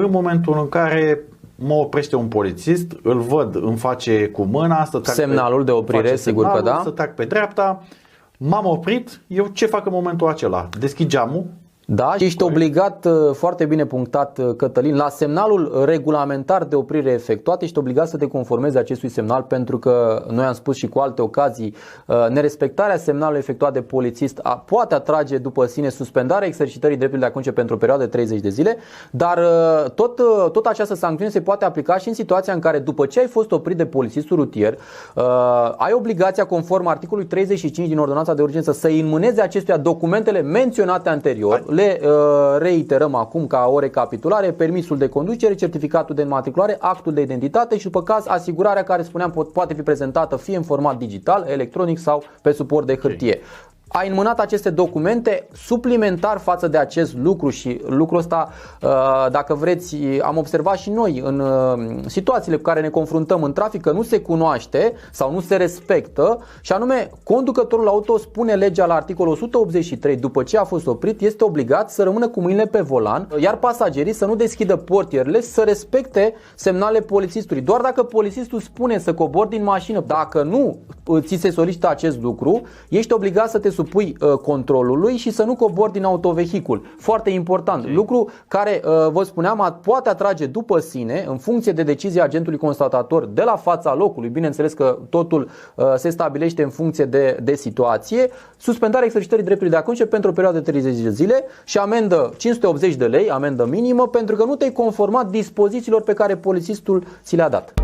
În momentul în care mă oprește un polițist, îl văd, îmi face cu mâna să trag semnalul de oprire, sigur că da. Să trag pe dreapta. M-am oprit, eu ce fac în momentul acela? Deschid geamul. Da, și ești obligat, foarte bine punctat Cătălin, la semnalul regulamentar de oprire efectuat, ești obligat să te conformezi acestui semnal, pentru că noi am spus și cu alte ocazii, nerespectarea semnalului efectuat de polițist poate atrage după sine suspendarea exercitării dreptului de a conduce pentru o perioadă de 30 de zile, dar tot această sancțiune se poate aplica și în situația în care după ce ai fost oprit de polițistul rutier, ai obligația conform articolului 35 din ordonanța de urgență să îi înmâneze acestuia documentele menționate anterior. Le reiterăm acum ca o recapitulare: permisul de conducere, certificatul de înmatriculare, actul de identitate și, după caz, asigurarea, care spuneam poate fi prezentată fie în format digital, electronic sau pe suport de hârtie. Ai înmânat aceste documente suplimentar față de acest lucru și lucrul ăsta, dacă vreți, am observat și noi în situațiile cu care ne confruntăm în trafic, că nu se cunoaște sau nu se respectă, și anume conducătorul auto, spune legea la articolul 183, după ce a fost oprit, este obligat să rămână cu mâinile pe volan, iar pasagerii să nu deschidă portierele, să respecte semnalele polițistului. Doar dacă polițistul spune să cobori din mașină, dacă nu ți se solicită acest lucru, ești obligat să te supui controlului și să nu cobori din autovehicul. Foarte important. Lucru care, vă spuneam, poate atrage după sine, în funcție de decizia agentului constatator de la fața locului, bineînțeles că totul se stabilește în funcție de situație, suspendarea exercitării dreptului de a conduce pentru o perioadă de 30 de zile și amendă 580 de lei, amendă minimă, pentru că nu te-ai conformat dispozițiilor pe care polițistul ți le-a dat.